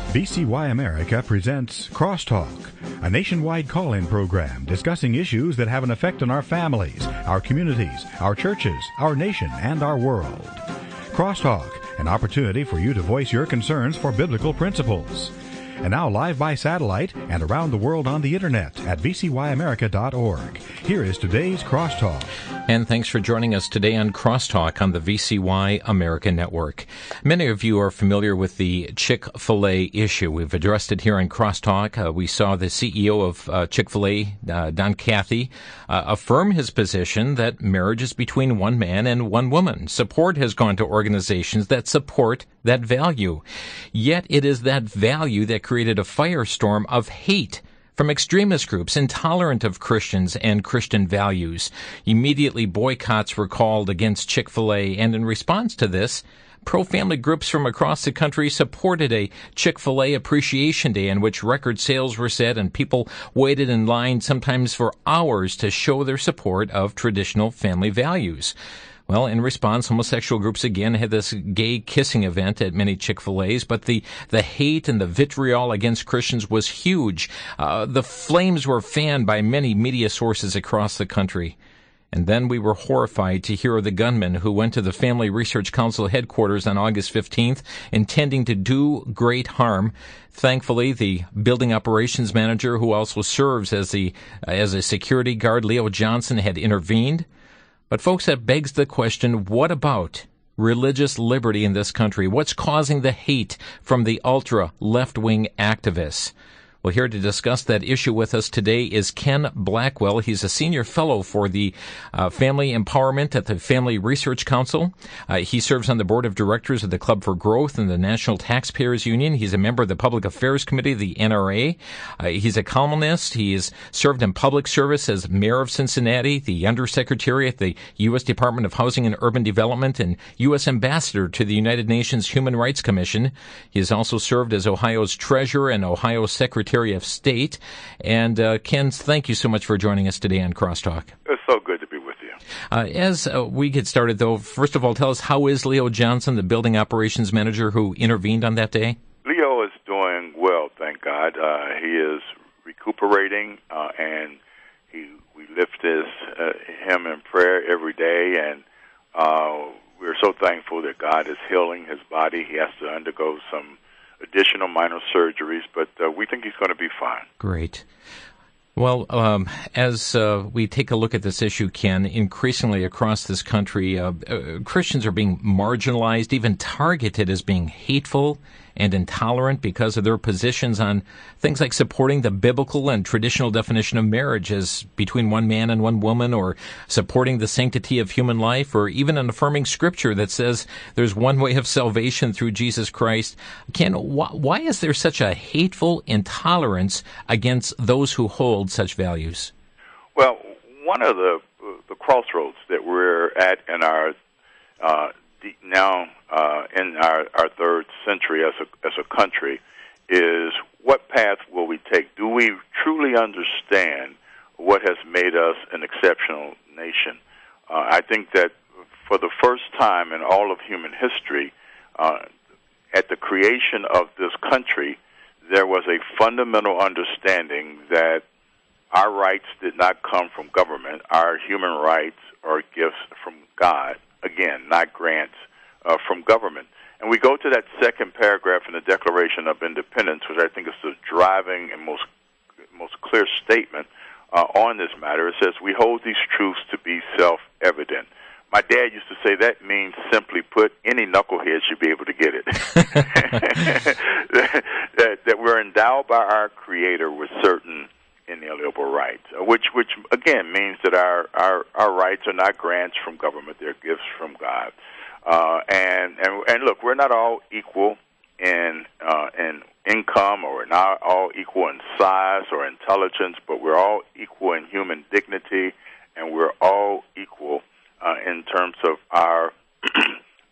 VCY America presents Crosstalk, a nationwide call-in program discussing issues that have an effect on our families, our communities, our churches, our nation, and our world. Crosstalk, an opportunity for you to voice your concerns for biblical principles. And now live by satellite and around the world on the internet at vcyamerica.org. Here is today's Crosstalk. And thanks for joining us today on Crosstalk on the VCY America Network. Many of you are familiar with the Chick-fil-A issue. We've addressed it here on Crosstalk. We saw the CEO of Chick-fil-A, Don Cathy, affirm his position that marriage is between one man and one woman. Support has gone to organizations that support that value. Yet it is that value that created a firestorm of hate from extremist groups intolerant of Christians and Christian values. Immediately boycotts were called against Chick-fil-A, and in response to this, pro-family groups from across the country supported a Chick-fil-A Appreciation Day in which record sales were set and people waited in line sometimes for hours to show their support of traditional family values. Well, in response, homosexual groups again had this gay kissing event at many Chick-fil-A's, but the hate and the vitriol against Christians was huge. The flames were fanned by many media sources across the country. And then we were horrified to hear of the gunman who went to the Family Research Council headquarters on August 15th, intending to do great harm. Thankfully, the building operations manager, who also serves as a security guard, Leo Johnson, had intervened. But folks, that begs the question, what about religious liberty in this country? What's causing the hate from the ultra-left-wing activists? Well, here to discuss that issue with us today is Ken Blackwell. He's a senior fellow for the Family Empowerment at the Family Research Council. He serves on the board of directors of the Club for Growth and the National Taxpayers Union. He's a member of the Public Affairs Committee of the NRA. He's a columnist. He has served in public service as Mayor of Cincinnati, the Undersecretary at the U.S. Department of Housing and Urban Development, and U.S. Ambassador to the United Nations Human Rights Commission. He has also served as Ohio's Treasurer and Ohio's Secretary of State. And Ken, thank you so much for joining us today on Crosstalk. It's so good to be with you. As we get started, though, first of all, tell us, how is Leo Johnson, the building operations manager who intervened on that day? Leo is doing well, thank God. He is recuperating, and we lift him in prayer every day, and we're so thankful that God is healing his body. He has to undergo some additional minor surgeries, but we think he's going to be fine. Great. Well, as we take a look at this issue, Ken, increasingly across this country, Christians are being marginalized, even targeted as being hateful and intolerant because of their positions on things like supporting the biblical and traditional definition of marriage as between one man and one woman, or supporting the sanctity of human life, or even an affirming scripture that says there's one way of salvation through Jesus Christ. Ken, why is there such a hateful intolerance against those who hold such values? Well, one of the crossroads that we're at in our in our third century as a country is, what path will we take? Do we truly understand what has made us an exceptional nation? I think that for the first time in all of human history, at the creation of this country, there was a fundamental understanding that our rights did not come from government. Our human rights are gifts from God. Again, not grants from government. And we go to that second paragraph in the Declaration of Independence, which I think is the driving and most clear statement on this matter. It says, we hold these truths to be self-evident. My dad used to say that means, simply put, any knucklehead should be able to get it. that we're endowed by our Creator with certain inalienable rights, which again means that our rights are not grants from government; they're gifts from God. And look, we're not all equal in income, or we're not all equal in size or intelligence, but we're all equal in human dignity, and we're all equal in terms of our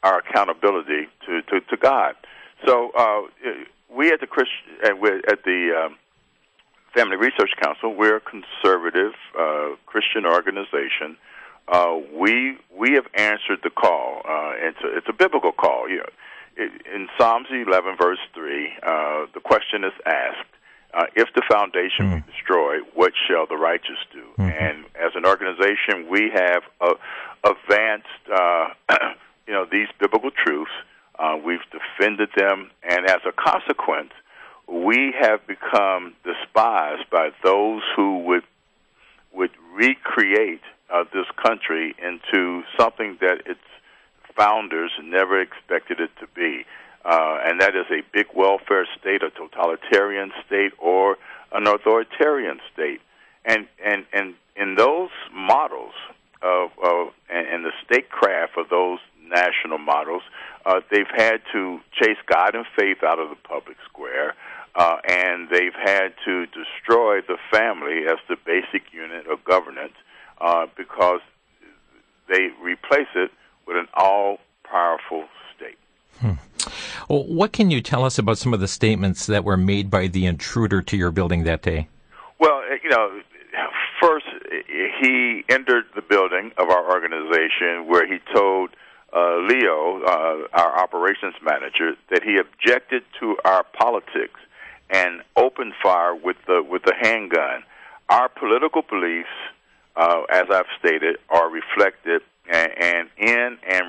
our accountability to God. So we at the Family Research Council, we're a conservative Christian organization. We have answered the call. It's a biblical call. in Psalms 11, verse 3, the question is asked, if the foundation be destroyed, what shall the righteous do? And as an organization, we have advanced, these biblical truths. We've defended them, and as a consequence, we have become despised by those who would recreate this country into something that its founders never expected it to be. And that is a big welfare state, a totalitarian state, or an authoritarian state. And in those models and the statecraft of those national models, they've had to chase God and faith out of the public square, and they've had to destroy the family as the basic unit of governance because they replace it with an all-powerful state. Well, what can you tell us about some of the statements that were made by the intruder to your building that day? Well, first, he entered the building of our organization where he told Leo, our operations manager, that he objected to our politics and opened fire with the handgun. Our political beliefs, as I've stated, are reflected and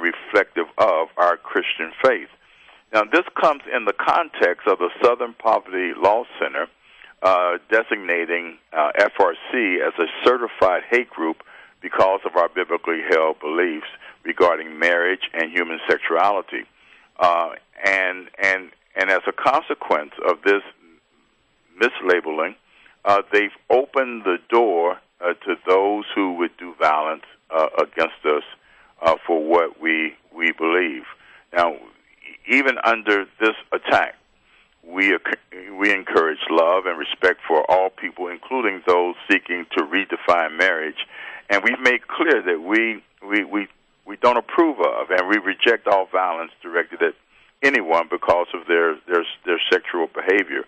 reflective of our Christian faith. Now, this comes in the context of the Southern Poverty Law Center designating FRC as a certified hate group because of our biblically held beliefs regarding marriage and human sexuality. And as a consequence of this mislabeling, they've opened the door to those who would do violence against us for what we believe. Now, even under this attack, we encourage love and respect for all people, including those seeking to redefine marriage. And we've made clear that we don't approve of and we reject all violence directed at anyone because of their sexual behavior.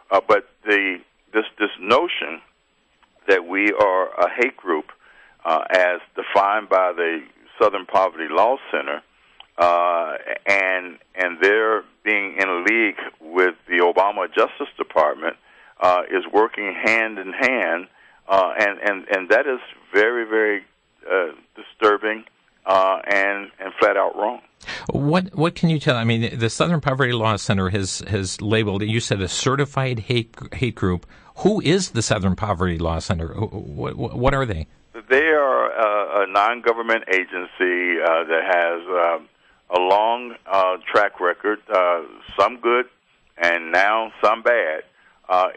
But this notion that we are a hate group, as defined by the Southern Poverty Law Center, and they're being in league with the Obama Justice Department, is working hand in hand, and that is very, very disturbing and flat out wrong. What can you tell? I mean, the Southern Poverty Law Center has labeled, you said, a certified hate group. Who is the Southern Poverty Law Center? What are they? They are a non-government agency that has a long track record, some good and now some bad,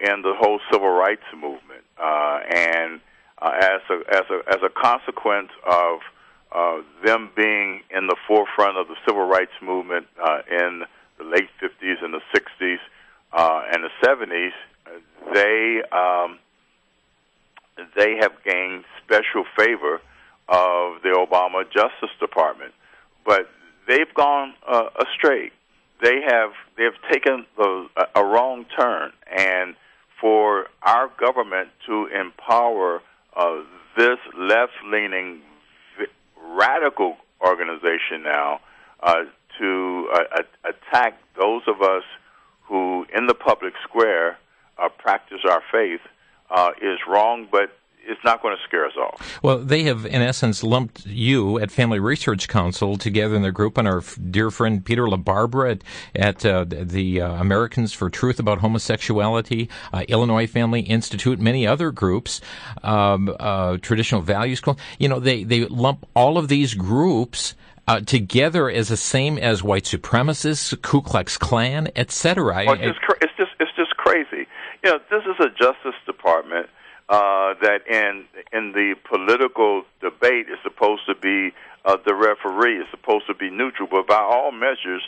in the whole civil rights movement. And as a consequence of them being in the forefront of the civil rights movement in the late 50s and the 60s and the 70s, they have gained special favor of the Obama Justice Department. But they've gone astray. They've taken a wrong turn, and for our government to empower this left-leaning radical organization now to attack those of us who, in the public square, practice our faith is wrong, but it's not going to scare us off. Well, they have, in essence, lumped you at Family Research Council together in their group, and our dear friend Peter LaBarbera at the Americans for Truth About Homosexuality, Illinois Family Institute, many other groups, Traditional Values. They lump all of these groups together as the same as white supremacists, Ku Klux Klan, etc. Well, it's just crazy. This is a Justice Department that in the political debate is supposed to be the referee, is supposed to be neutral, but by all measures,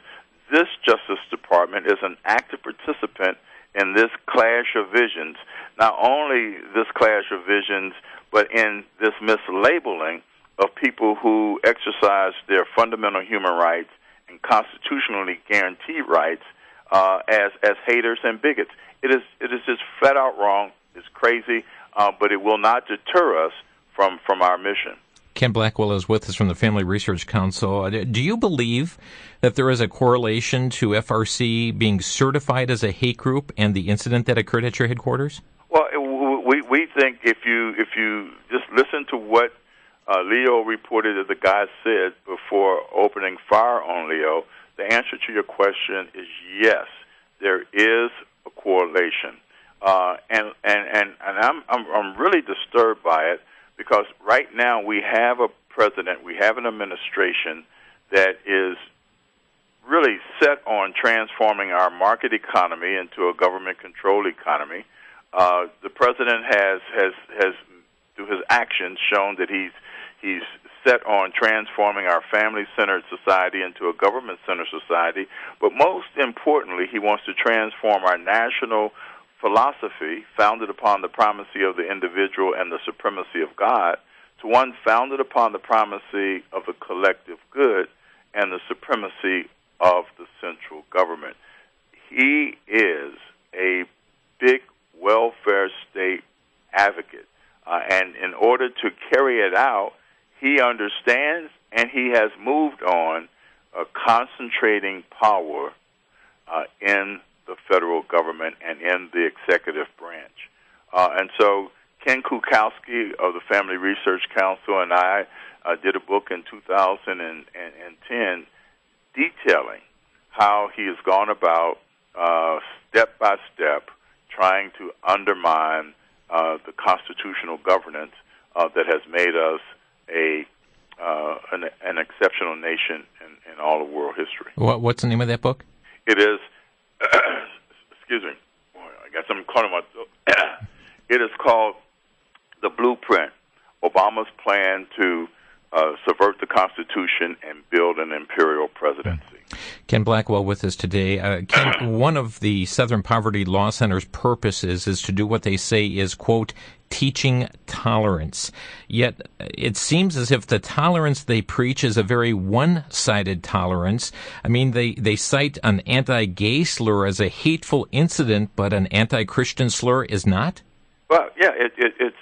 this Justice Department is an active participant in this clash of visions. Not only this clash of visions, but in this mislabeling of people who exercise their fundamental human rights and constitutionally guaranteed rights as haters and bigots. It is just flat out wrong. It's crazy, but it will not deter us from our mission. Ken Blackwell is with us from the Family Research Council. Do you believe that there is a correlation to FRC being certified as a hate group and the incident that occurred at your headquarters? Well, we think if you just listen to what Leo reported that the guy said before opening fire on Leo, the answer to your question is yes, there is a correlation, and I'm really disturbed by it because right now we have a president, we have an administration that is really set on transforming our market economy into a government-controlled economy. The president has through his actions shown that he's set on transforming our family-centered society into a government-centered society. But most importantly, he wants to transform our national philosophy, founded upon the primacy of the individual and the supremacy of God, to one founded upon the primacy of the collective good and the supremacy of the central government. He is a big welfare state advocate. And in order to carry it out, he understands and he has moved on concentrating power in the federal government and in the executive branch. And so Ken Kukowski of the Family Research Council and I did a book in 2010 detailing how he has gone about step by step trying to undermine the constitutional governance that has made us an exceptional nation in all of world history. What's the name of that book? It is, excuse me, boy, I got something caught in my throat. It is called The Blueprint, Obama's Plan to Subvert the Constitution and Build an Imperial Presidency. Ken Blackwell with us today. Ken, one of the Southern Poverty Law Center's purposes is to do what they say is, quote, teaching tolerance. Yet it seems as if the tolerance they preach is a very one-sided tolerance. I mean, they cite an anti-gay slur as a hateful incident, but an anti-Christian slur is not? Well, yeah, it's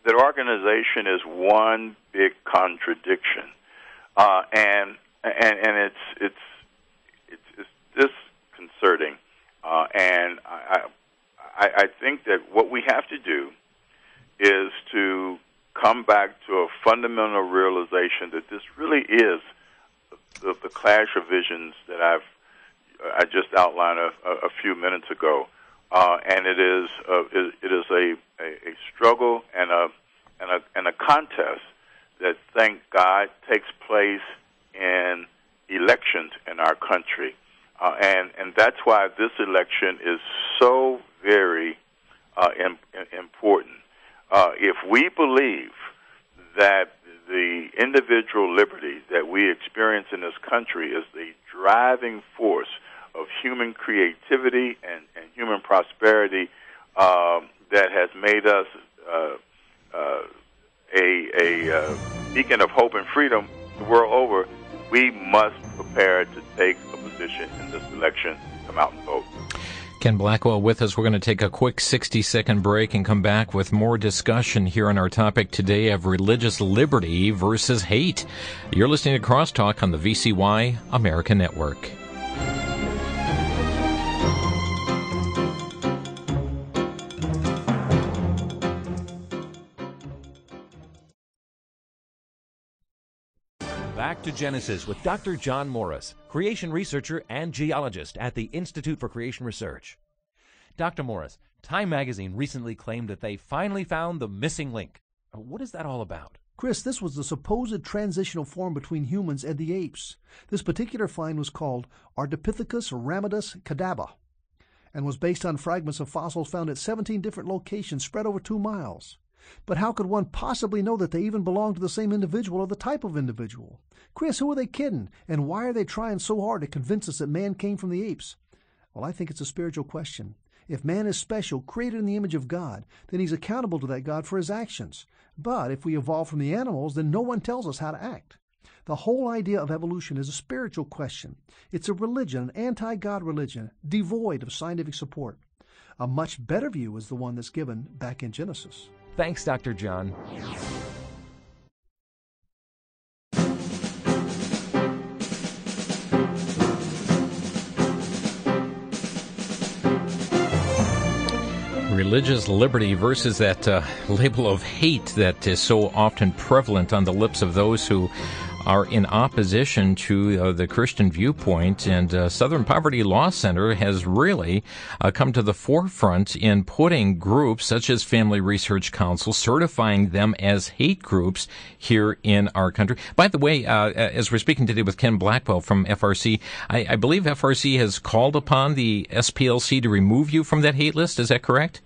that organization is one big contradiction, and it's disconcerting, and I think that what we have to do is to come back to a fundamental realization that this really is the clash of visions that I just outlined a few minutes ago, and it is a struggle and a contest that, thank God, takes place in elections in our country, and that's why this election is so very important. If we believe that the individual liberty that we experience in this country is the driving force of human creativity and human prosperity that has made us a beacon of hope and freedom the world over, we must prepare to take a position in this election, come out and vote. Ken Blackwell with us. We're going to take a quick 60-second break and come back with more discussion here on our topic today of religious liberty versus hate. You're listening to Crosstalk on the VCY America Network. Back to Genesis with Dr. John Morris, creation researcher and geologist at the Institute for Creation Research. Dr. Morris, Time magazine recently claimed that they finally found the missing link. What is that all about? Chris, this was the supposed transitional form between humans and the apes. This particular find was called Ardipithecus ramidus cadaba and was based on fragments of fossils found at 17 different locations spread over 2 miles. But how could one possibly know that they even belong to the same individual or the type of individual? Chris, who are they kidding? And why are they trying so hard to convince us that man came from the apes? Well, I think it's a spiritual question. If man is special, created in the image of God, then he's accountable to that God for his actions. But if we evolve from the animals, then no one tells us how to act. The whole idea of evolution is a spiritual question. It's a religion, an anti-God religion, devoid of scientific support. A much better view is the one that's given back in Genesis. Thanks, Dr. John. religious liberty versus that label of hate that is so often prevalent on the lips of those who are in opposition to the Christian viewpoint. And Southern Poverty Law Center has really come to the forefront in putting groups such as Family Research Council, certifying them as hate groups here in our country. By the way, as we're speaking today with Ken Blackwell from FRC, I believe FRC has called upon the SPLC to remove you from that hate list. Is that correct?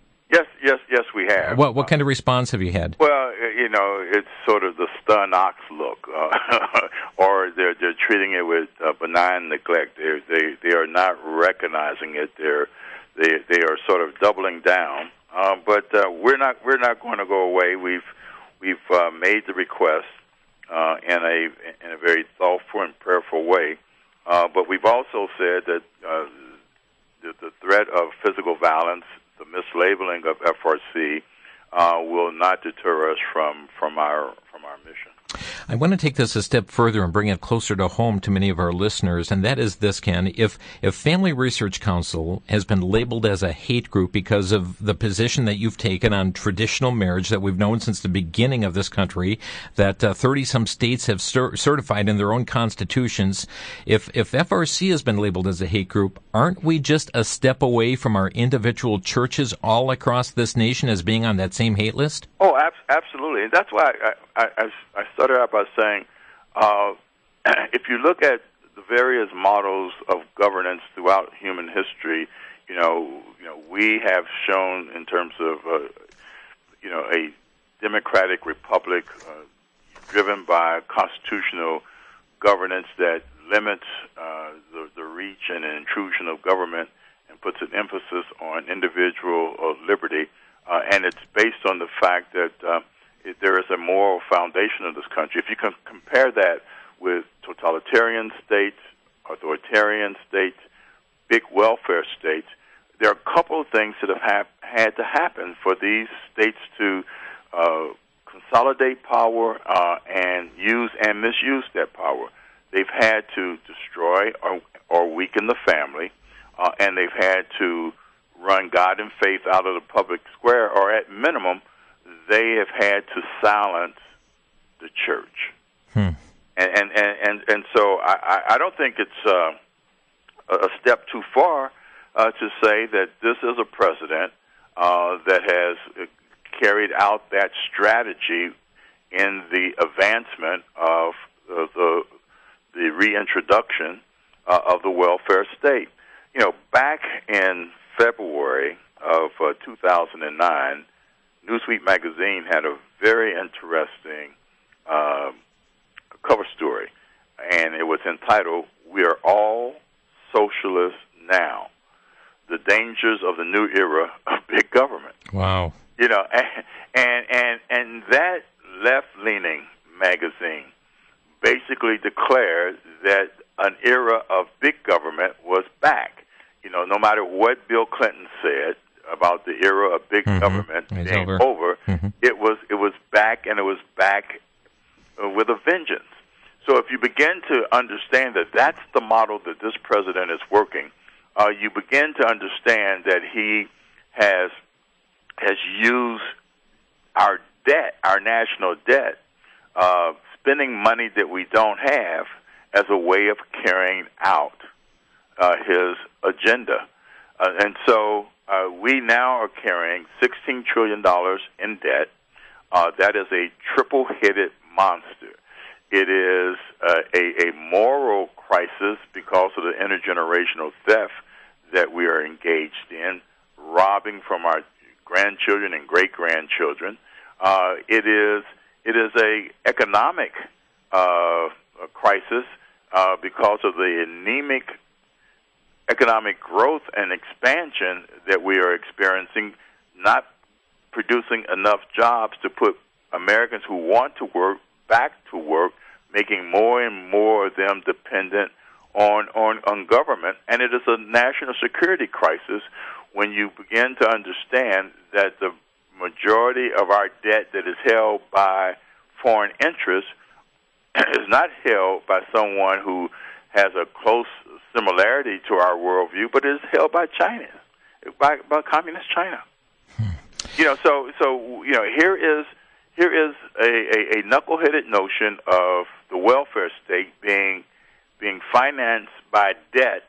Yes, we have. What kind of response have you had? Well, it's sort of the stun ox look, or they're treating it with benign neglect. They are not recognizing it. They are sort of doubling down. But we're not going to go away. We've made the request in a very thoughtful and prayerful way. But we've also said that the threat of physical violence, the mislabeling of FRC, will not deter us from our mission. I want to take this a step further and bring it closer to home to many of our listeners, and that is this, Ken. If Family Research Council has been labeled as a hate group because of the position that you've taken on traditional marriage that we've known since the beginning of this country, that 30-some states have certified in their own constitutions, if FRC has been labeled as a hate group, aren't we just a step away from our individual churches all across this nation as being on that same hate list? Oh, absolutely. And that's why I started out by saying, if you look at the various models of governance throughout human history, we have shown in terms of, a democratic republic driven by constitutional governance that limits the reach and intrusion of government and puts an emphasis on individual liberty. And it's based on the fact that there is a moral foundation of this country. If you can compare that with totalitarian states, authoritarian states, big welfare states, there are a couple of things that have had to happen for these states to consolidate power and use and misuse that power. They've had to destroy or weaken the family, and they've had to run God and faith out of the public square, or at minimum, they have had to silence the church. And so I don't think it's a step too far to say that this is a president that has carried out that strategy in the advancement of the reintroduction of the welfare state. Back in February of 2009, Newsweek magazine had a very interesting cover story, and it was entitled, "We Are All Socialists Now, The Dangers of the New Era of Big Government." Wow. And that left-leaning magazine basically declared that an era of big government was back. No matter what Bill Clinton said about the era of big government being over, it was back, and it was back with a vengeance. So if you begin to understand that that's the model that this president is working, you begin to understand that he has used our debt, our national debt, spending money that we don't have, as a way of carrying out his agenda. And so we now are carrying $16 trillion in debt. That is a triple-headed monster. It is a moral crisis because of the intergenerational theft that we are engaged in, robbing from our grandchildren and great-grandchildren. It is a economic crisis because of the anemic economic growth and expansion that we are experiencing, not producing enough jobs to put Americans who want to work back to work, making more and more of them dependent on government. And it is a national security crisis when you begin to understand that the majority of our debt that is held by foreign interests is not held by someone who has a close similarity to our worldview, but is held by China, by communist China. Here is a knuckleheaded notion of the welfare state being financed by debt,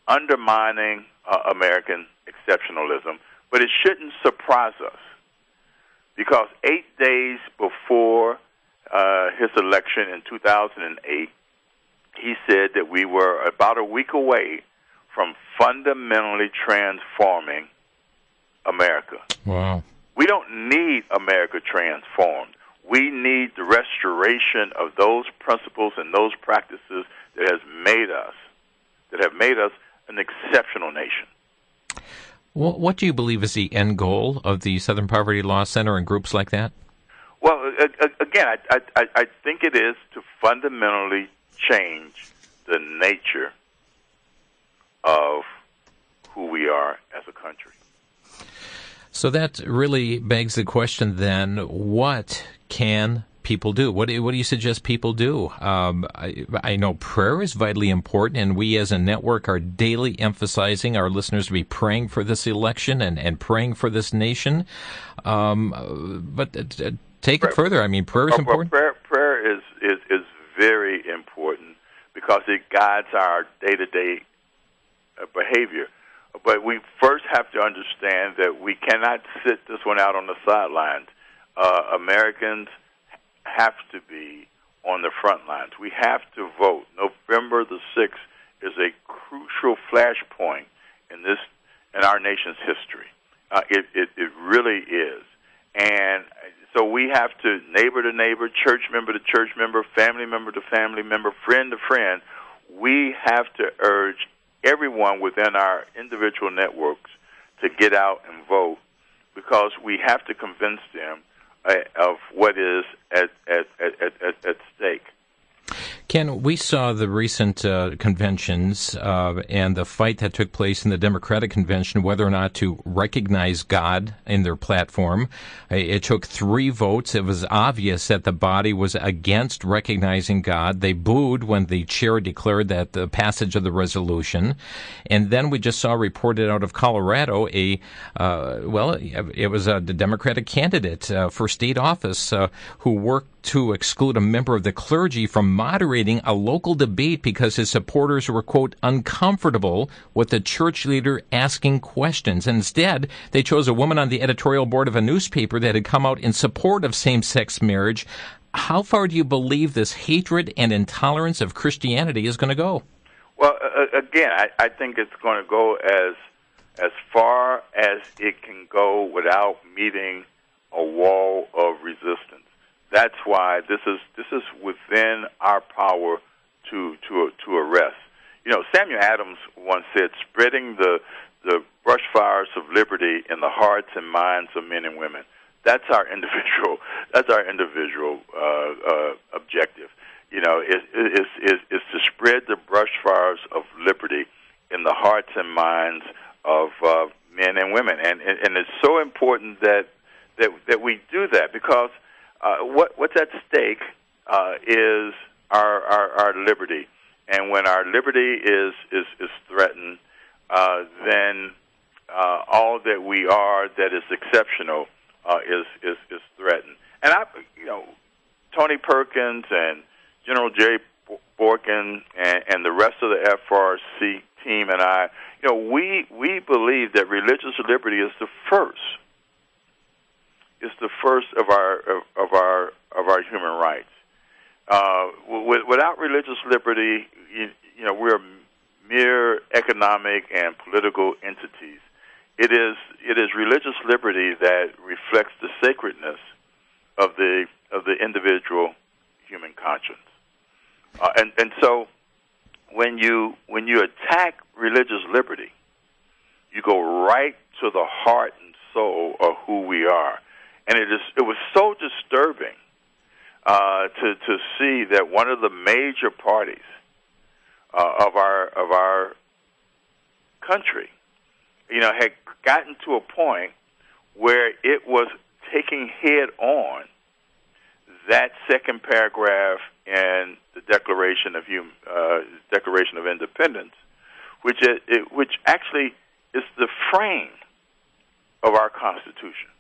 undermining American exceptionalism. But it shouldn't surprise us, because 8 days before his election in 2008, he said that we were about a week away from fundamentally transforming America. Wow. We don't need America transformed. We need the restoration of those principles and those practices that have made us an exceptional nation. What do you believe is the end goal of the Southern Poverty Law Center and groups like that? Well, again, I think it is to fundamentally change the nature of who we are as a country. So that really begs the question then, what can people do? What do you suggest people do? I know prayer is vitally important, and we as a network are daily emphasizing our listeners to be praying for this election and praying for this nation. But take it further. I mean, prayer is important. Prayer is very important because it guides our day-to-day behavior. But we first have to understand that we cannot sit this one out on the sidelines. Americans have to be on the front lines. We have to vote. November the 6th is a crucial flashpoint in our nation's history. It really is. And so we have to, neighbor to neighbor, church member to church member, family member to family member, friend to friend, we have to urge everyone within our individual networks to get out and vote, because we have to convince them of what is at stake. Ken, we saw the recent conventions and the fight that took place in the Democratic Convention whether or not to recognize God in their platform. It took 3 votes. It was obvious that the body was against recognizing God. They booed when the chair declared that the passage of the resolution. And then we just saw reported out of Colorado it was the Democratic candidate for state office who worked to exclude a member of the clergy from moderating a local debate because his supporters were, quote, uncomfortable with the church leader asking questions. Instead, they chose a woman on the editorial board of a newspaper that had come out in support of same-sex marriage. How far do you believe this hatred and intolerance of Christianity is going to go? Well, again, I think it's going to go as far as it can go without meeting a wall of resistance. That's why this is within our power to arrest. You know, Samuel Adams once said, "Spreading the brush fires of liberty in the hearts and minds of men and women." That's our individual objective. You know, is to spread the brush fires of liberty in the hearts and minds of men and women, and it's so important that we do that, because what's at stake is our liberty, and when our liberty is threatened, then all that we are that is exceptional is threatened. And Tony Perkins and General Jerry Borkin and the rest of the FRC team and I, we believe that religious liberty is the first. It's the first of our human rights. Without religious liberty, we're mere economic and political entities. It is religious liberty that reflects the sacredness of the individual human conscience. And so when you attack religious liberty, you go right to the heart and soul of who we are. And it was so disturbing to see that one of the major parties of our country, had gotten to a point where it was taking head on that second paragraph in the Declaration of Independence, which actually is the frame of our Constitution.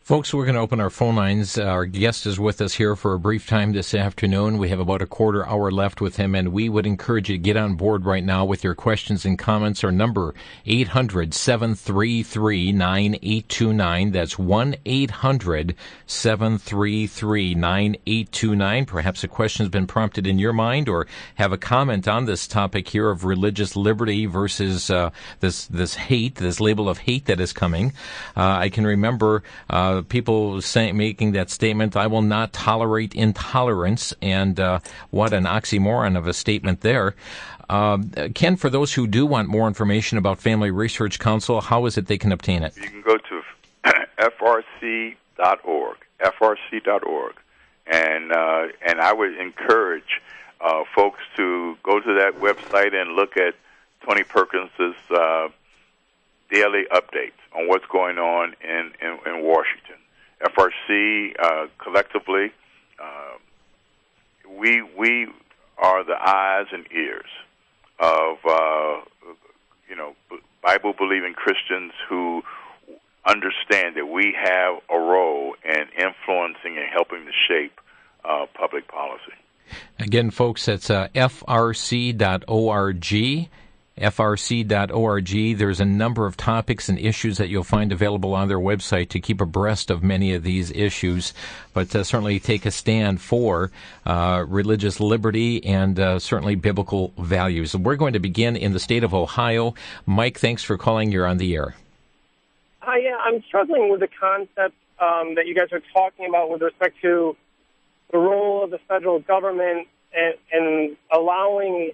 Folks, we're going to open our phone lines. Our guest is with us here for a brief time this afternoon. We have about a quarter hour left with him, and we would encourage you to get on board right now with your questions and comments. Our number, 800-733-9829. That's 1-800-733-9829. Perhaps a question has been prompted in your mind, or have a comment on this topic here of religious liberty versus this hate, this label of hate that is coming. I can remember people making that statement, I will not tolerate intolerance, and what an oxymoron of a statement there. Ken, for those who do want more information about Family Research Council, how is it they can obtain it? You can go to frc.org, and I would encourage folks to go to that website and look at Tony Perkins's daily updates on what's going on in Washington. FRC, collectively, we are the eyes and ears of Bible-believing Christians who understand that we have a role in influencing and helping to shape public policy. Again, folks, that's frc.org. frc.org. There's a number of topics and issues that you'll find available on their website to keep abreast of many of these issues, but certainly take a stand for religious liberty and certainly biblical values. And we're going to begin in the state of Ohio. Mike, thanks for calling. You're on the air. Hi, yeah, I'm struggling with the concept that you guys are talking about with respect to the role of the federal government and allowing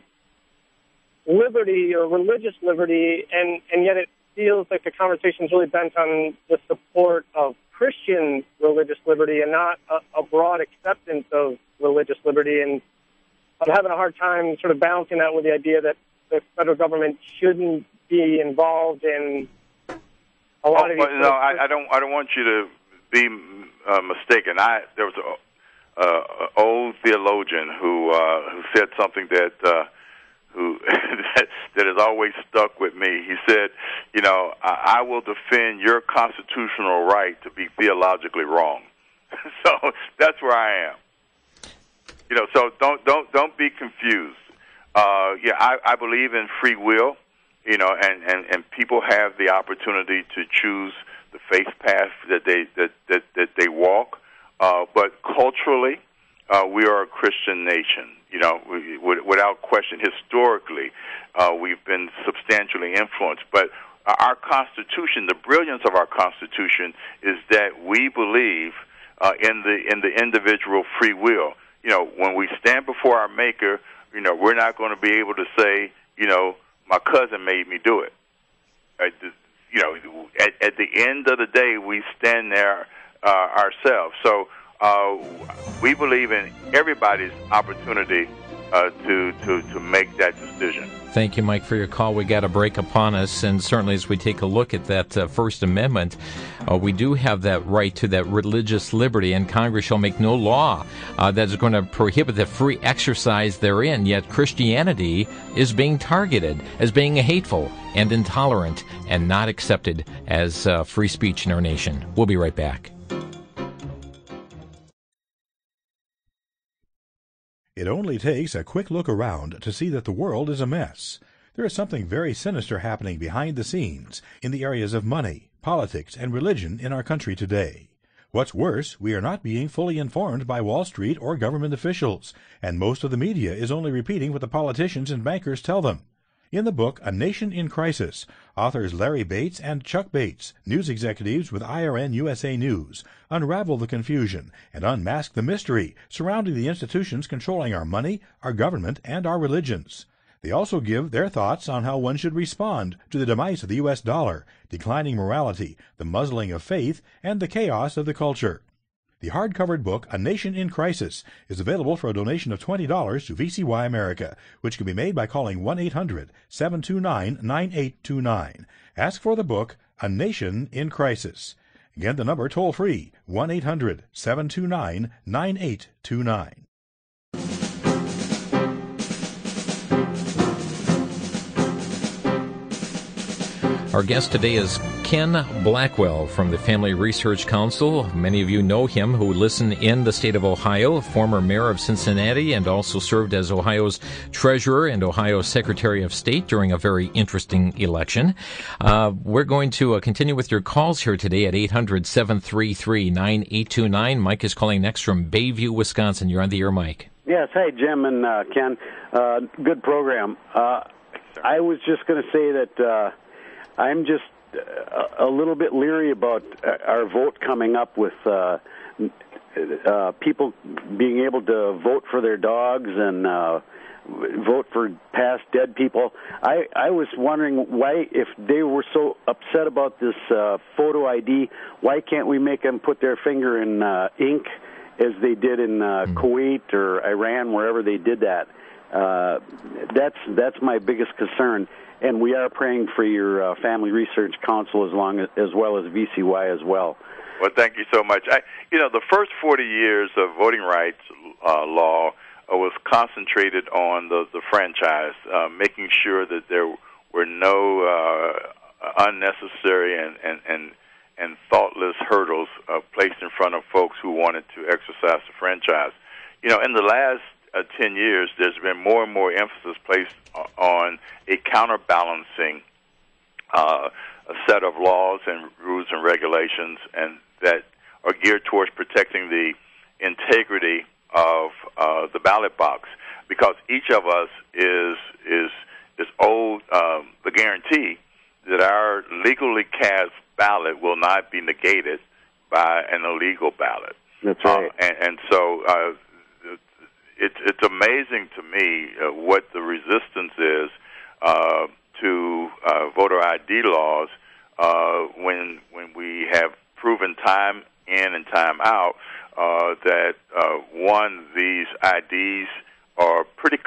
liberty or religious liberty, and yet it feels like the conversation is really bent on the support of Christian religious liberty and not a broad acceptance of religious liberty. And I'm having a hard time sort of balancing that with the idea that the federal government shouldn't be involved in a lot of these. No, I don't want you to be mistaken. There was an old theologian who said something that has always stuck with me. He said, I will defend your constitutional right to be theologically wrong. So that's where I am. So don't be confused. I believe in free will, and people have the opportunity to choose the faith path that they walk. But culturally, we are a Christian nation. Without question, historically, we've been substantially influenced. But our Constitution, the brilliance of our Constitution, is that we believe in the individual free will. When we stand before our Maker, we're not going to be able to say, my cousin made me do it. At the end of the day, we stand there ourselves. So we believe in everybody's opportunity to make that decision. Thank you, Mike, for your call. We got a break upon us, and certainly as we take a look at that First Amendment, we do have that right to that religious liberty, and Congress shall make no law that is going to prohibit the free exercise therein, yet Christianity is being targeted as being hateful and intolerant and not accepted as free speech in our nation. We'll be right back. It only takes a quick look around to see that the world is a mess. There is something very sinister happening behind the scenes in the areas of money, politics, and religion in our country today. What's worse, we are not being fully informed by Wall Street or government officials, and most of the media is only repeating what the politicians and bankers tell them. In the book, A Nation in Crisis, authors Larry Bates and Chuck Bates, news executives with IRN USA News, unravel the confusion and unmask the mystery surrounding the institutions controlling our money, our government, and our religions. They also give their thoughts on how one should respond to the demise of the U.S. dollar, declining morality, the muzzling of faith, and the chaos of the culture. The hard-covered book, A Nation in Crisis, is available for a donation of $20 to VCY America, which can be made by calling 1-800-729-9829. Ask for the book, A Nation in Crisis. Again, the number toll-free, 1-800-729-9829. Our guest today is Ken Blackwell from the Family Research Council. Many of you know him who listen in the state of Ohio, former mayor of Cincinnati, and also served as Ohio's treasurer and Ohio's Secretary of State during a very interesting election. We're going to continue with your calls here today at 800-733-9829. Mike is calling next from Bayview, Wisconsin. You're on the air, Mike. Yes. Hey, Jim and Ken. Good program. I was just going to say that I'm just a little bit leery about our vote coming up with people being able to vote for their dogs and vote for past dead people. I was wondering why, if they were so upset about this photo ID, why can't we make them put their finger in ink as they did in Kuwait or Iran, wherever they did that? That's my biggest concern. And we are praying for your Family Research Council as well as VCY as well. Well, thank you so much. The first 40 years of voting rights law was concentrated on the franchise, making sure that there were no unnecessary and thoughtless hurdles placed in front of folks who wanted to exercise the franchise. In the last 10 years, there's been more and more emphasis placed on a counterbalancing a set of laws and rules and regulations, and that are geared towards protecting the integrity of the ballot box, because each of us is owed the guarantee that our legally cast ballot will not be negated by an illegal ballot. That's right. And so it's amazing to me what the resistance is to voter ID laws when we have proven time in and time out that one, these IDs are pretty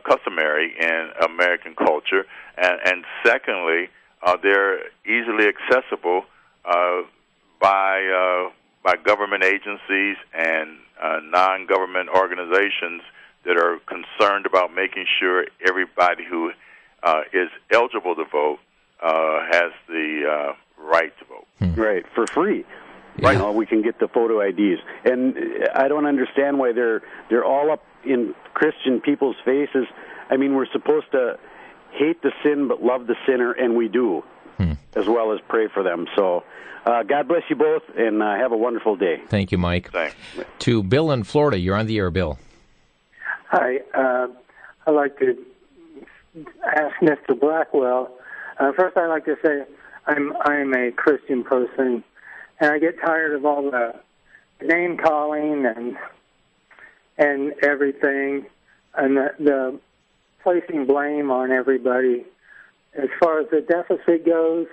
customary in American culture, and secondly, they're easily accessible by government agencies and non-government organizations that are concerned about making sure everybody who is eligible to vote has the right to vote. Right, for free. Yeah. We can get the photo IDs, and I don't understand why they're all up in Christian people's faces. I mean, we're supposed to hate the sin but love the sinner, and we do, as well as pray for them. So God bless you both, and have a wonderful day. Thank you, Mike. Thanks. To Bill in Florida. You're on the air, Bill. Hi. I'd like to ask Mr. Blackwell. First, I'd like to say I'm a Christian person, and I get tired of all the name calling and everything, and the placing blame on everybody. As far as the deficit goes,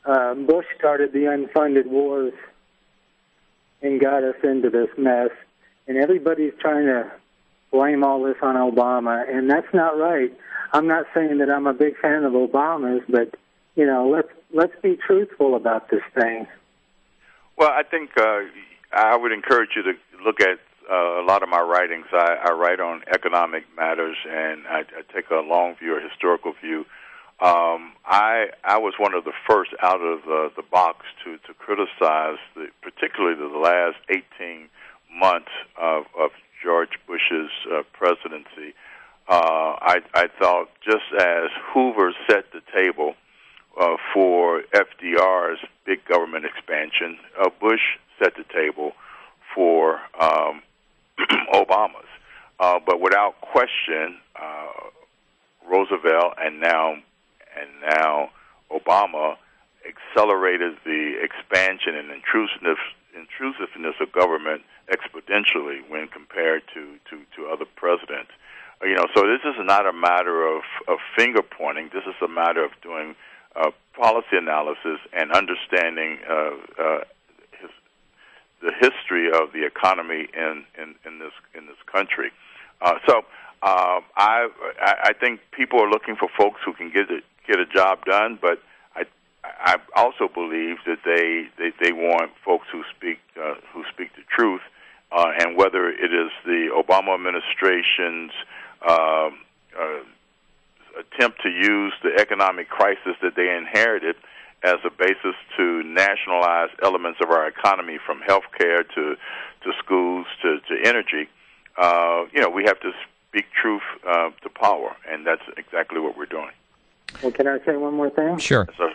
Bush started the unfunded wars and got us into this mess, and everybody's trying to blame all this on Obama, and that's not right. I'm not saying that I'm a big fan of Obama's, but let's be truthful about this thing. Well, I think I would encourage you to look at a lot of my writings. I write on economic matters, and I take a long view, a historical view. I was one of the first out of the box to criticize particularly the last 18 months of George Bush's presidency. I thought, just as Hoover set the table for FDR's big government expansion, Bush set the table for Obama's. But without question, Roosevelt and now Obama accelerated the expansion and intrusiveness of government exponentially when compared to other presidents. So this is not a matter of finger pointing. This is a matter of doing policy analysis and understanding the history of the economy in this country. So I think people are looking for folks who can get a job done, but I also believe that they want folks who speak the truth, and whether it is the Obama administration's attempt to use the economic crisis that they inherited as a basis to nationalize elements of our economy, from healthcare to schools to energy. We have to speak truth to power, and that's exactly what we're doing. Well, can I say one more thing? Sure. Yes, sir.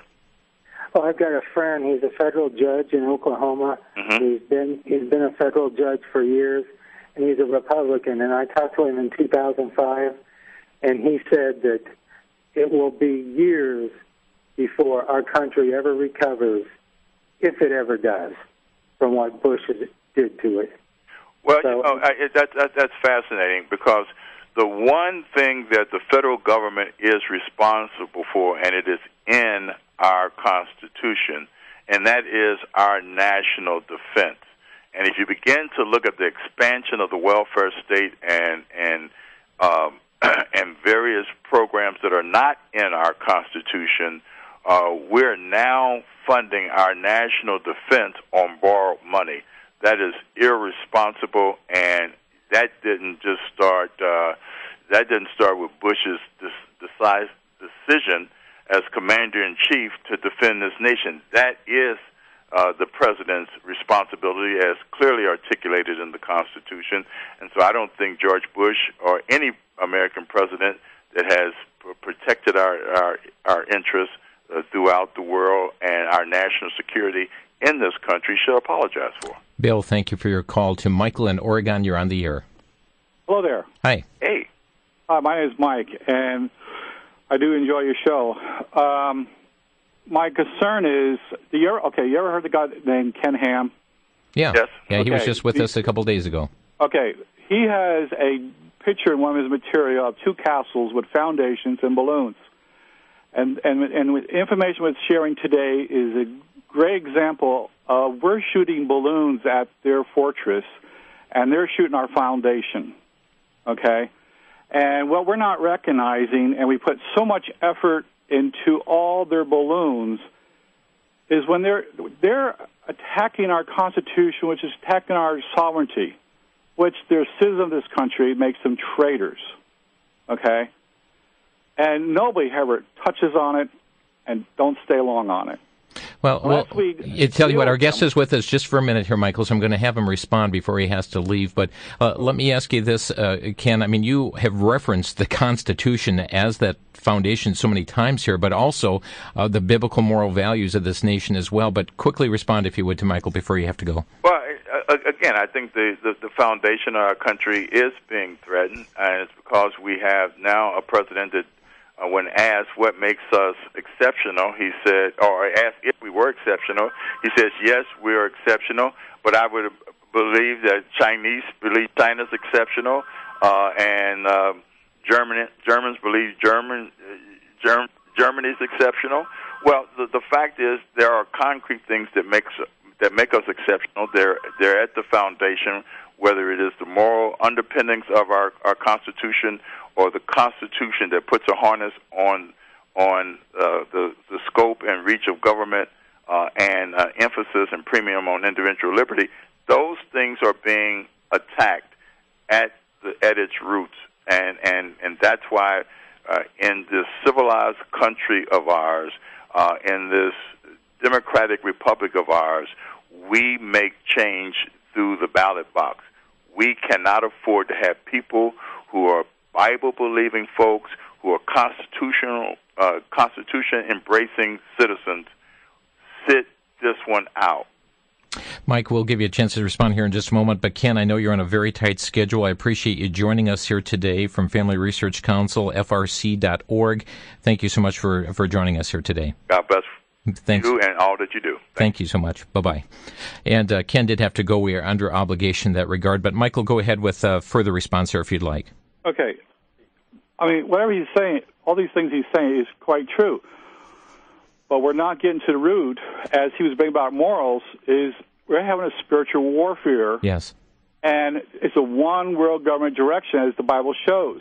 Well, I've got a friend. He's a federal judge in Oklahoma. Mm-hmm. He's been a federal judge for years, and he's a Republican. And I talked to him in 2005, and he said that it will be years before our country ever recovers, if it ever does, from what Bush did to it. Well, so, that's fascinating, because the one thing that the federal government is responsible for, and it is in our Constitution, and that is our national defense. And if you begin to look at the expansion of the welfare state and various programs that are not in our Constitution, we're now funding our national defense on borrowed money. That is irresponsible, and that didn't just start. That didn't start with Bush's decision as commander-in-chief to defend this nation. That is the president's responsibility, as clearly articulated in the Constitution. And so I don't think George Bush or any American president that has protected our interests throughout the world and our national security in this country should apologize for. Bill, thank you for your call. To Michael in Oregon, you're on the air. Hello there. Hi. Hey. Hi, my name is Mike, and I do enjoy your show. My concern is, you ever heard the guy named Ken Ham? Yeah. Yes. Yeah, he was just with us a couple days ago. Okay. He has a picture in one of his material of two castles with foundations and balloons. And with information we're sharing today is a great example of we're shooting balloons at their fortress, and they're shooting our foundation, okay? And what we're not recognizing, and we put so much effort into all their balloons, is when they're attacking our Constitution, which is attacking our sovereignty, which they're citizens of this country, makes them traitors, okay? And nobody ever touches on it and don't stay long on it. Well, tell you what, our guest is with us just for a minute here, Michael, so I'm going to have him respond before he has to leave. But let me ask you this, Ken. I mean, you have referenced the Constitution as that foundation so many times here, but also the biblical moral values of this nation as well. But quickly respond, if you would, to Michael before you have to go. Well, again, I think the foundation of our country is being threatened, and it's because we have now a president that, when asked what makes us exceptional, he said, or asked if we were exceptional, he says, yes, we're exceptional, but I would believe that Chinese believe China's exceptional, and Germans believe Germany's exceptional. Well, the fact is there are concrete things that make us exceptional. They're at the foundation, whether it is the moral underpinnings of our Constitution or the Constitution that puts a harness on the scope and reach of government and emphasis and premium on individual liberty. Those things are being attacked at its roots, and that's why in this civilized country of ours, in this democratic republic of ours, we make change through the ballot box. We cannot afford to have people who are Bible-believing folks, who are Constitution-embracing citizens, sit this one out. Mike, we'll give you a chance to respond here in just a moment. But, Ken, I know you're on a very tight schedule. I appreciate you joining us here today from Family Research Council, frc.org. Thank you so much for joining us here today. God bless Thanks. you and all that you do. Thank you so much. Bye-bye. And Ken did have to go. We are under obligation in that regard. But, Michael, go ahead with further response here if you'd like. Okay. I mean, whatever he's saying, all these things he's saying is quite true. But we're not getting to the root, as he was bringing about morals, is we're having a spiritual warfare. Yes. And it's a one world government direction, as the Bible shows.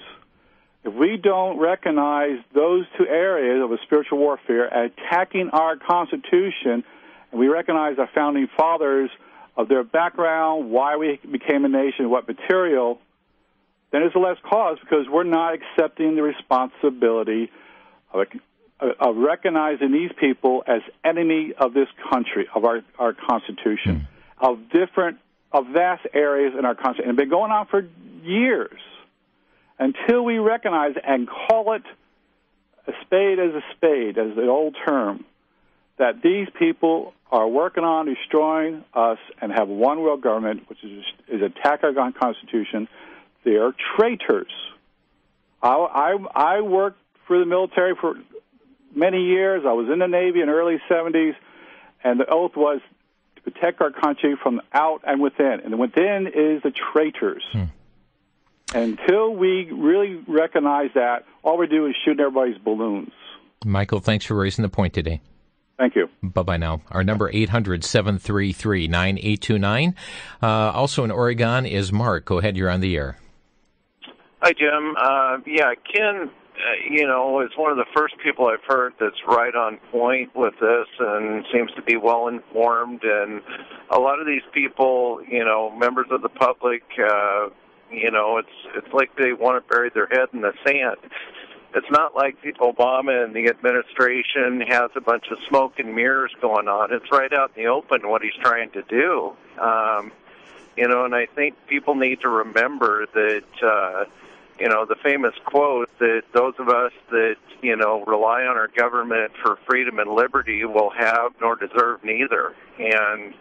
If we don't recognize those two areas of a spiritual warfare, attacking our Constitution, and we recognize our founding fathers of their background, why we became a nation, what material, then there's less cause because we're not accepting the responsibility of recognizing these people as enemy of this country, of our Constitution, of vast areas in our Constitution. And it's been going on for years until we recognize and call it a spade, as the old term, that these people are working on destroying us and have one world government, which is attacking our Constitution. They are traitors. I worked for the military for many years. I was in the Navy in the early 70s, and the oath was to protect our country from out and within. And the within is the traitors. Until we really recognize that, all we do is shoot everybody's balloons. Michael, thanks for raising the point today. Thank you. Bye-bye now. Our number 800-733-9829. Also in Oregon is Mark. Go ahead, you're on the air. Hi, Jim. Ken, is one of the first people I've heard that's right on point with this and seems to be well informed. And a lot of these people, members of the public, it's like they want to bury their head in the sand. It's not like Obama and the administration has a bunch of smoke and mirrors going on. It's right out in the open what he's trying to do. And I think people need to remember that, the famous quote that those of us that, rely on our government for freedom and liberty will have nor deserve neither. And,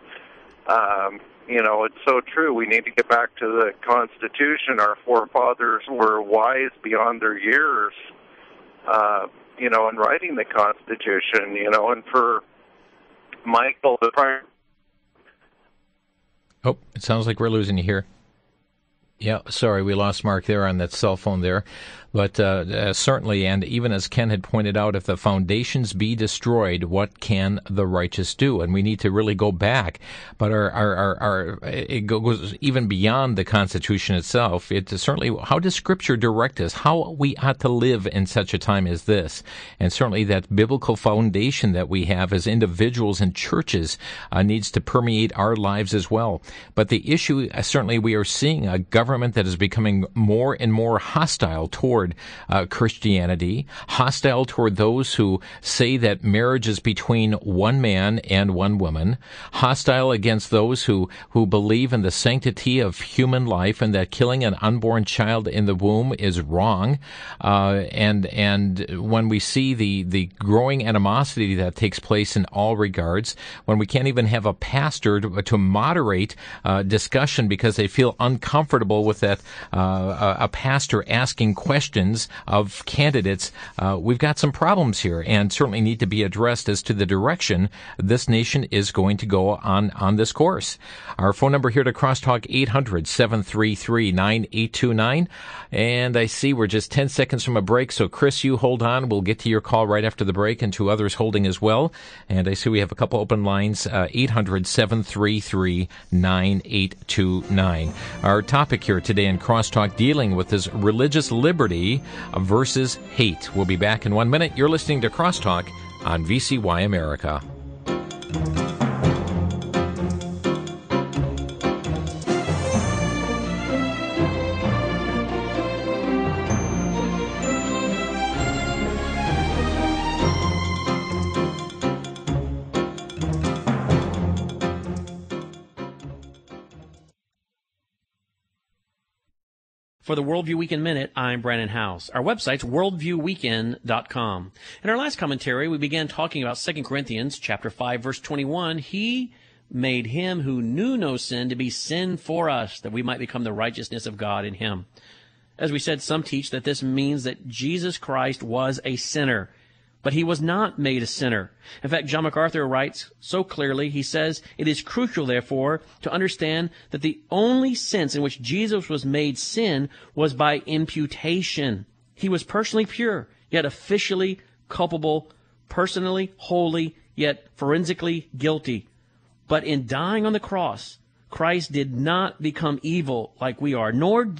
it's so true. We need to get back to the Constitution. Our forefathers were wise beyond their years, in writing the Constitution, and for Michael, the prime. Oh, it sounds like we're losing you here. Yeah, sorry, we lost Mark there on that cell phone there. But certainly, and even as Ken had pointed out, if the foundations be destroyed, what can the righteous do? And we need to really go back. But it goes even beyond the Constitution itself. It certainly, how does Scripture direct us? How we ought to live in such a time as this? And certainly that biblical foundation that we have as individuals and churches needs to permeate our lives as well. But the issue, certainly we are seeing a government that is becoming more and more hostile toward Christianity, hostile toward those who say that marriage is between one man and one woman, hostile against those who believe in the sanctity of human life and that killing an unborn child in the womb is wrong. And when we see the growing animosity that takes place in all regards, when we can't even have a pastor to moderate discussion because they feel uncomfortable with that a pastor asking questions of candidates, we've got some problems here and certainly need to be addressed as to the direction this nation is going to go on this course. Our phone number here to Crosstalk, 800-733-9829. And I see we're just 10 seconds from a break, so Chris, you hold on. We'll get to your call right after the break and to others holding as well. And I see we have a couple open lines, 800-733-9829. Our topic here today in Crosstalk dealing with this religious liberty versus hate. We'll be back in 1 minute. You're listening to Crosstalk on VCY America. For the Worldview Weekend Minute, I'm Brandon House. Our website's worldviewweekend.com. In our last commentary, we began talking about 2 Corinthians chapter 5, verse 21. He made him who knew no sin to be sin for us, that we might become the righteousness of God in him. As we said, some teach that this means that Jesus Christ was a sinner, but he was not made a sinner. In fact, John MacArthur writes so clearly, he says, it is crucial, therefore, to understand that the only sense in which Jesus was made sin was by imputation. He was personally pure, yet officially culpable, personally holy, yet forensically guilty. But in dying on the cross, Christ did not become evil like we are, nor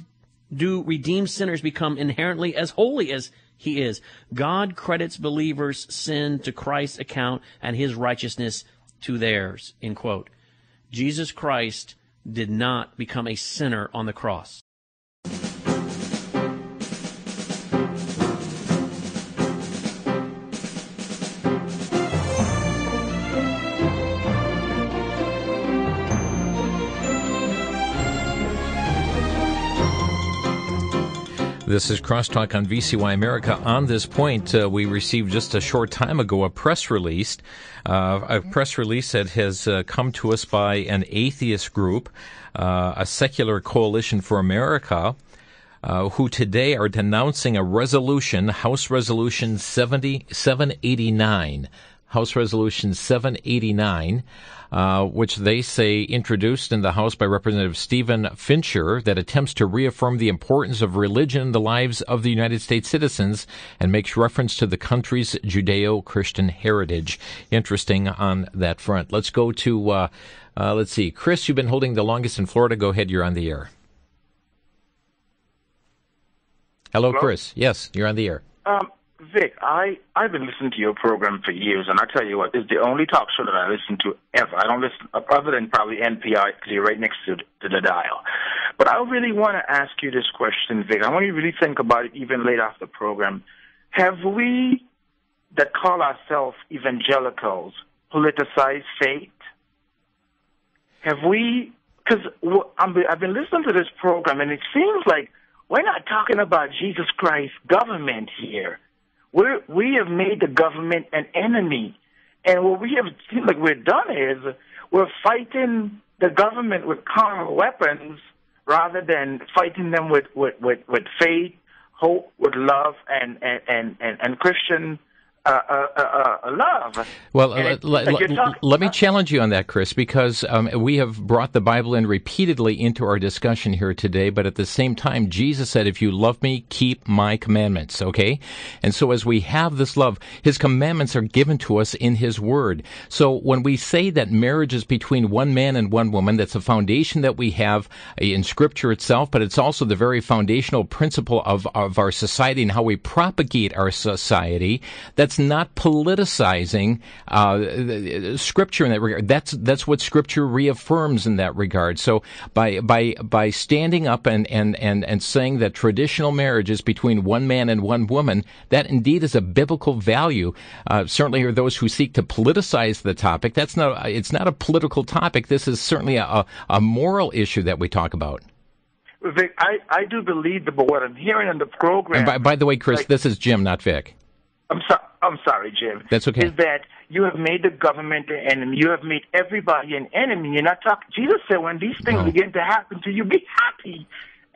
do redeemed sinners become inherently as holy as he is. God credits believers' sin to Christ's account and his righteousness to theirs, end quote. Jesus Christ did not become a sinner on the cross. This is Crosstalk on VCY America. On this point, we received just a short time ago a press release that has come to us by an atheist group, a Secular Coalition for America, who today are denouncing a resolution, House Resolution 789. House Resolution 789, which they say introduced in the House by Representative Stephen Fincher, that attempts to reaffirm the importance of religion in the lives of the United States citizens and makes reference to the country's Judeo-Christian heritage. Interesting on that front. Let's go to, let's see, Chris, you've been holding the longest in Florida. Go ahead, you're on the air. Hello, Chris. Yes, you're on the air. Vic, I've been listening to your program for years, and I tell you what, it's the only talk show that I listen to ever. I don't listen, other than probably NPR, because you're right next to the dial. But I really want to ask you this question, Vic. I want you to really think about it even later after the program. Have we, that call ourselves evangelicals, politicized faith? Have we, because I've been listening to this program, and it seems like we're not talking about Jesus Christ's government here. We have made the government an enemy. And what we have seemed like we've done is we're fighting the government with carnal weapons rather than fighting them with faith, hope, with love, and Christian love. Well, let me challenge you on that, Chris, because we have brought the Bible in repeatedly into our discussion here today, but at the same time, Jesus said, if you love me, keep my commandments, okay? And so as we have this love, his commandments are given to us in his word. So when we say that marriage is between one man and one woman, that's a foundation that we have in Scripture itself, but it's also the very foundational principle of our society and how we propagate our society. That's not politicizing Scripture in that regard. That's what Scripture reaffirms in that regard. So by standing up and saying that traditional marriage is between one man and one woman, that indeed is a biblical value. Certainly, are those who seek to politicize the topic. It's not a political topic. This is certainly a moral issue that we talk about. Vic, I do believe that, but what I'm hearing in the program. And by the way, Chris, this is Jim, not Vic. I'm sorry, Jim. That's okay. Is that you have made the government an enemy. You have made everybody an enemy. You're not talking. Jesus said, when these things begin to happen to you, be happy.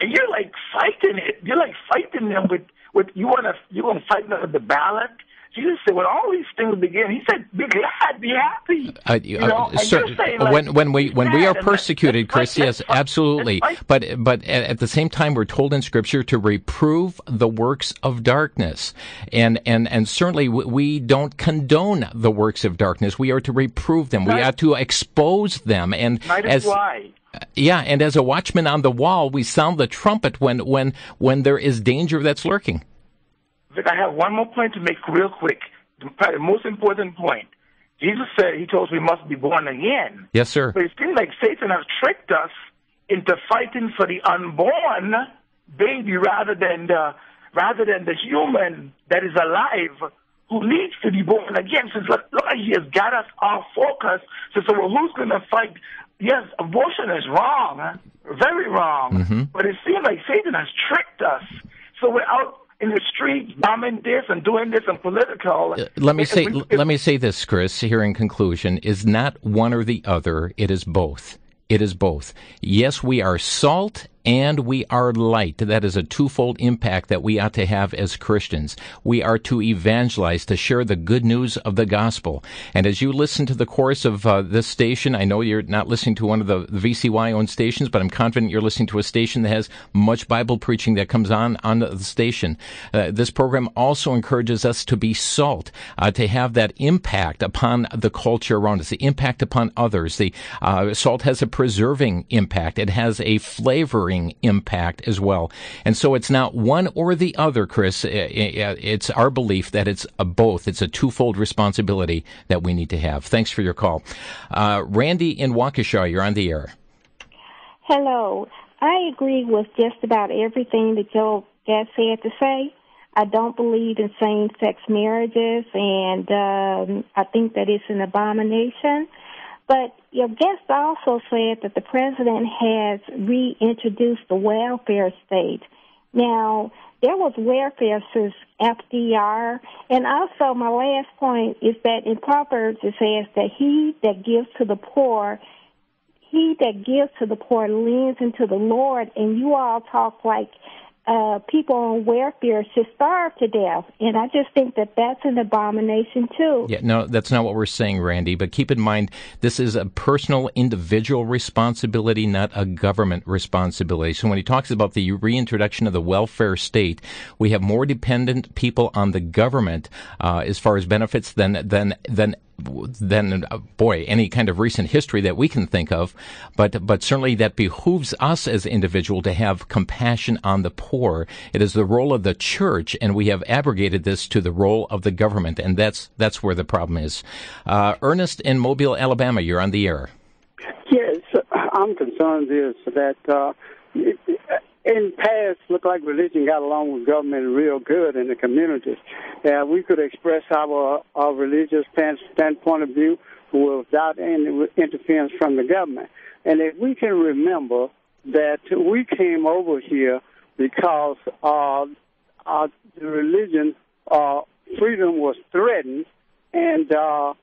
And you're like fighting it. You're like fighting them with you want to fight them with the ballot. Jesus said, when all these things begin, he said, be glad, be happy. When we are persecuted, Chris, yes, absolutely. But at the same time, we're told in Scripture to reprove the works of darkness, and certainly we don't condone the works of darkness. We are to reprove them. We are to expose them. And yeah, and as a watchman on the wall, we sound the trumpet when there is danger that's lurking. Vic, I have one more point to make real quick. Probably the most important point. Jesus said, he told us we must be born again. Yes, sir. But it seems like Satan has tricked us into fighting for the unborn baby rather than the human that is alive who needs to be born again. So look, he has got us off focus. So well, who's going to fight? Yes, abortion is wrong, very wrong. Mm-hmm. But it seems like Satan has tricked us. So we're out in the streets, bombing this and doing this and political. Let me say this, Chris, here in conclusion, is not one or the other. It is both. It is both. Yes, we are salt and we are light. That is a twofold impact that we ought to have as Christians. We are to evangelize, to share the good news of the gospel. And as you listen to the chorus of this station, I know you're not listening to one of the VCY-owned stations, but I'm confident you're listening to a station that has much Bible preaching that comes on the station. This program also encourages us to be salt, to have that impact upon the culture around us, the impact upon others. The salt has a preserving impact. It has a flavoring impact as well. And so it's not one or the other, Chris. It's our belief that it's both. It's a twofold responsibility that we need to have. Thanks for your call. Randy in Waukesha, you're on the air. Hello. I agree with just about everything that your guest had to say. I don't believe in same-sex marriages, and I think that it's an abomination. But your guest also said that the president has reintroduced the welfare state. Now, there was welfare since FDR. And also, my last point is that in Proverbs it says that he that gives to the poor leans into the Lord. And you all talk like people on welfare should starve to death. And I just think that that's an abomination, too. Yeah, no, that's not what we're saying, Randy. But keep in mind, this is a personal, individual responsibility, not a government responsibility. So when he talks about the reintroduction of the welfare state, we have more dependent people on the government as far as benefits than any kind of recent history that we can think of, but certainly that behooves us as individuals to have compassion on the poor. It is the role of the church, and we have abrogated this to the role of the government, and that's where the problem is. Ernest in Mobile, Alabama, you're on the air. Yes, I'm concerned is that in past, looked like religion got along with government real good in the communities. We could express our religious standpoint of view without any interference from the government. And if we can remember that we came over here because the religion freedom was threatened, and the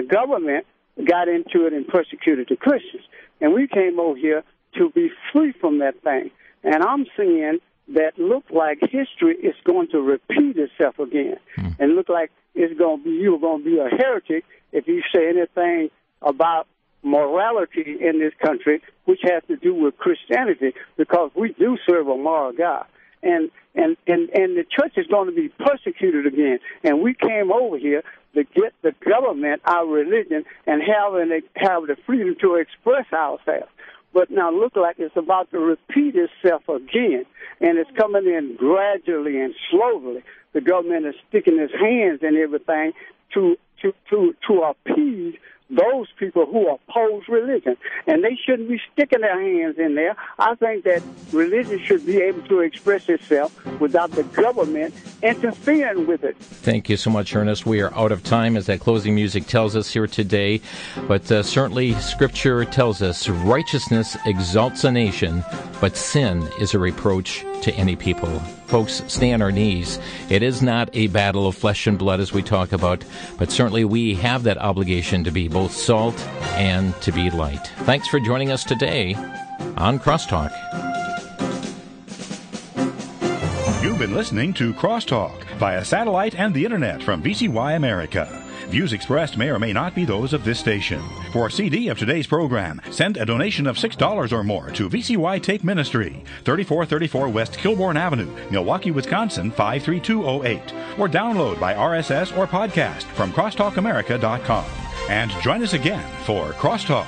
government got into it and persecuted the Christians. And we came over here to be free from that thing. And I'm seeing that look like history is going to repeat itself again. And look like you're going to be a heretic if you say anything about morality in this country, which has to do with Christianity, because we do serve a moral God. And the church is going to be persecuted again. And we came over here to get the government, our religion, and have the freedom to express ourselves. But now look like it's about to repeat itself again, and it's coming in gradually and slowly. The government is sticking its hands in everything to appease those people who oppose religion, and they shouldn't be sticking their hands in there. I think that religion should be able to express itself without the government interfering with it. Thank you so much, Ernest. We are out of time, as that closing music tells us here today, but certainly Scripture tells us righteousness exalts a nation, but sin is a reproach to any people. Folks, stay on our knees. It is not a battle of flesh and blood as we talk about, but certainly we have that obligation to be both salt and to be light. Thanks for joining us today on Crosstalk. You've been listening to Crosstalk via satellite and the internet from VCY America. Views expressed may or may not be those of this station. For a CD of today's program, send a donation of $6 or more to VCY Tape Ministry, 3434 West Kilbourne Avenue, Milwaukee, Wisconsin, 53208. Or download by RSS or podcast from crosstalkamerica.com. And join us again for Crosstalk.